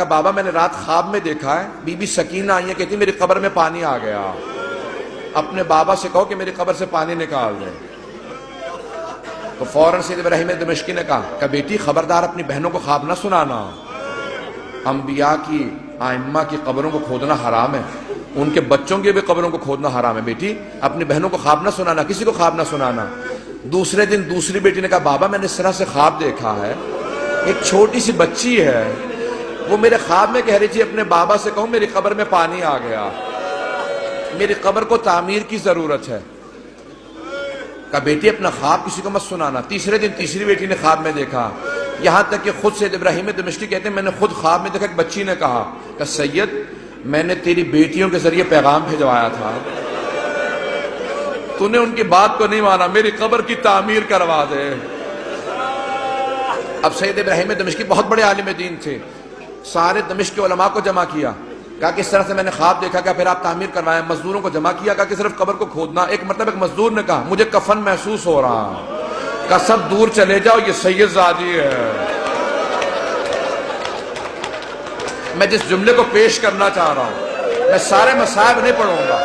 کہ بابا میں نے رات خواب میں دیکھا ہے بی بی سکینہ آئی ہے، کہتی میری قبر میں پانی آ گیا، اپنے بابا سے کہو کہ میری قبر سے پانی نکال دیں۔ تو فوراً سید ابراہیم دمشقی نے کہا کہ بیٹی خبردار اپنی بہنوں کو خواب نہ سنانا، انبیاء کی ائمہ کی قبروں کو کھودنا حرام ہے، ان کے بچوں کی بھی قبروں کو کھودنا حرام ہے، بیٹی اپنی بہنوں کو خواب نہ سنانا، کسی کو خواب نہ سنانا۔ دوسرے دن دوسری بیٹی نے کہا بابا میں نے اس طرح سے خواب دیکھا ہے، ایک چھوٹی سی بچی ہے، وہ میرے خواب میں کہہ رہی تھی اپنے بابا سے کہوں میری قبر میں پانی آ گیا، میری قبر کو تعمیر کی ضرورت ہے۔ کہا بیٹی اپنا خواب کسی کو مت سنانا۔ تیسرے دن تیسری بیٹی نے خواب میں دیکھا، یہاں تک کہ خود سید ابراہیم دمشقی کہتے ہیں میں نے خود خواب میں دیکھا ایک بچی نے کہا کہ سید میں نے تیری بیٹیوں کے ذریعے پیغام بھیجوایا تھا، تو نے ان کی بات کو نہیں مانا، میری قبر کی تعمیر کروا دے۔ اب سید ابراہیم دمشقی بہت بڑے عالم دین تھے، سارے دمشق کے علماء کو جمع کیا، کہا کہ اس طرح سے میں نے خواب دیکھا، کہ پھر آپ تعمیر کروائیں، مزدوروں کو جمع کیا، کہا کہ صرف قبر کو کھودنا۔ ایک مرتبہ ایک مزدور نے کہا مجھے کفن محسوس ہو رہا، کہا سب دور چلے جاؤ یہ سید زادی ہے۔ میں جس جملے کو پیش کرنا چاہ رہا ہوں، میں سارے مصائب نہیں پڑھوں گا۔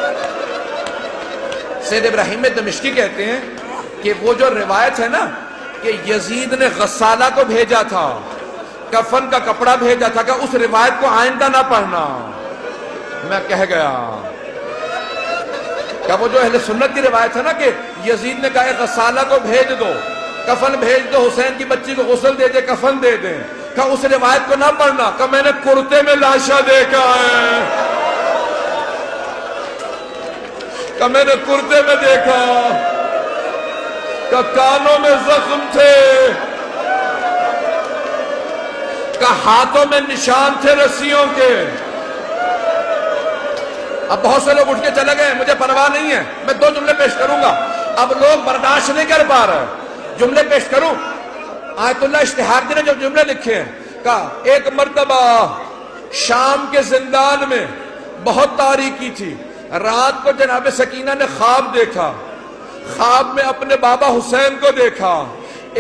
سید ابراہیم دمشقی کہتے ہیں کہ وہ جو روایت ہے نا کہ یزید نے غسالہ کو بھیجا تھا، کفن کا کپڑا بھیجا تھا، کہ اس روایت کو آئندہ نہ پڑھنا۔ میں کہہ گیا کہ وہ جو اہل سنت کی روایت ہے نا کہ یزید نے کہا غسالہ کو بھیج دو، کفن بھیج دو، حسین کی بچی کو غسل دے دے، کفن دے دیں، کہ اس روایت کو نہ پڑھنا، کہ میں نے کرتے میں لاشا دیکھا ہے، کہ میں نے کرتے میں دیکھا، کہ کانوں میں زخم تھے، کہ ہاتھوں میں نشان تھے رسیوں کے۔ اب بہت سے لوگ اٹھ کے چلے گئے، مجھے پرواہ نہیں ہے، میں دو جملے پیش کروں گا، اب لوگ برداشت نہیں کر پا رہے، جملے پیش کروں۔ آیت اللہ اشتہاردی نے جو جملے لکھے ہیں، کہا ایک مرتبہ شام کے زندان میں بہت تاریکی تھی، رات کو جناب سکینہ نے خواب دیکھا، خواب میں اپنے بابا حسین کو دیکھا،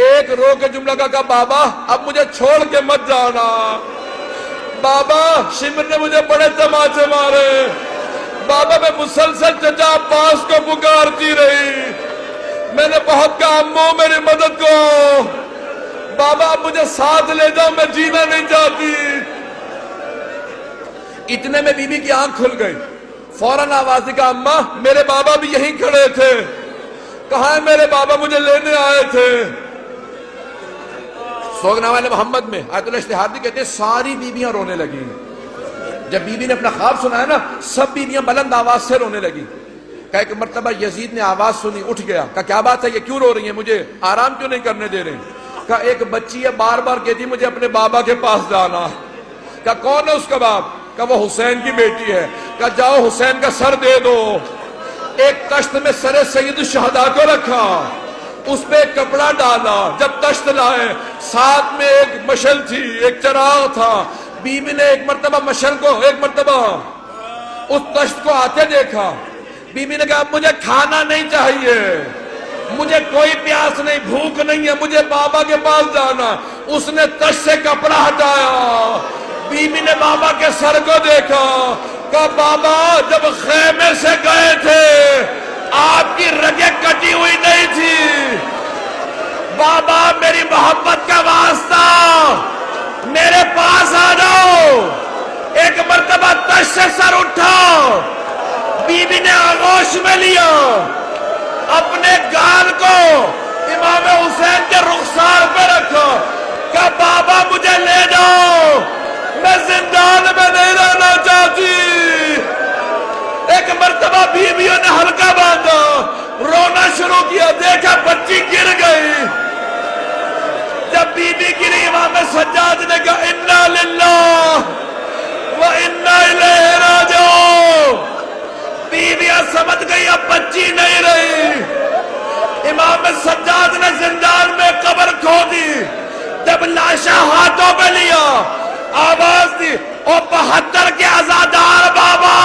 ایک رو کے جملہ کہا بابا اب مجھے چھوڑ کے مت جانا، بابا شمر نے مجھے بڑے تماچے مارے، بابا میں مسلسل چچا عباس کو پکارتی رہی، میں نے بہت کہا امو میری مدد کو، بابا اب مجھے ساتھ لے جاؤ میں جینا نہیں چاہتی۔ اتنے میں بی بی کی آنکھ کھل گئی، فوراً آواز دی کہ اماں میرے بابا بھی یہیں کھڑے تھے، کہاں ہے میرے بابا مجھے لینے آئے تھے۔ سوگنامہ محمد میں آیت اللہ اشتہاردی کہتے ہیں ساری بیویاں رونے لگی، جب بی بی نے اپنا خواب سنا ہے نا سب بیویاں بلند آواز سے رونے لگی۔ کہ ایک مرتبہ یزید نے آواز سنی، اٹھ گیا، کہ کیا بات ہے یہ کیوں رو رہی ہیں، مجھے آرام کیوں نہیں کرنے دے رہے؟ کہ ایک بچی ہے بار بار کہتی مجھے اپنے بابا کے پاس جانا۔ کہ کون ہے اس کا باپ؟ کہ وہ حسین کی بیٹی ہے۔ کہ جاؤ حسین کا سر دے دو۔ ایک تشت میں سر سید الشہداء کو رکھا، اس پہ ایک کپڑا ڈالا، جب تشت لائے ساتھ میں ایک مشل تھی، ایک چراغ تھا، بی بی نے ایک مرتبہ مشل کو، ایک مرتبہ اس تشت کو آتے دیکھا، بی بی نے کہا مجھے کھانا نہیں چاہیے، مجھے کوئی پیاس نہیں، بھوک نہیں ہے، مجھے بابا کے پاس جانا۔ اس نے تشت سے کپڑا ہٹایا، بی بی نے بابا کے سر کو دیکھا، کہا بابا جب خیمے سے گئے تھے آپ کی رگیں کٹی ہوئی نہیں تھی، بابا میری محبت کا واسطہ میرے پاس آ جاؤ۔ ایک مرتبہ تشت سے سر اٹھا، بی بی نے آغوش میں لیا، اپنے گال کو امام حسین کے رخسار پہ رکھا، کہ بابا مجھے لے جاؤ، میں زندان میں نہیں رہنا چاہتی۔ ایک مرتبہ بیویوں نے ہلکا باندھا، رونا شروع کیا، دیکھا بچی گر گئی۔ جب بی بی گری امام سجاد نے کہا انا للہ و انا الیہ راجعون۔ بیویاں سمجھ گئی اب بچی نہیں رہی۔ امام سجاد نے زندان میں قبر کھودی، جب لاشا ہاتھوں پہ لیا آواز دی او 72 کے عزادار بابا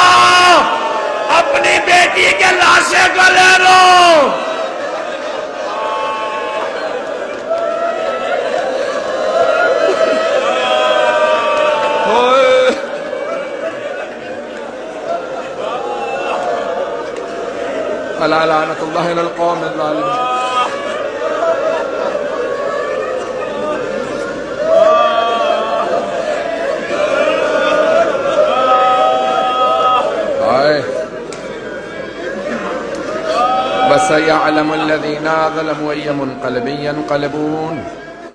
اپنی بیٹی کے لاشے کو لے لو۔ ہوئے الا لعنۃ اللہ علی القوم الظالمین. وَسَيَعْلَمُ الَّذِينَ ظَلَمُوا أَيَّ مُنقَلَبٍ يَنقَلِبُونَ.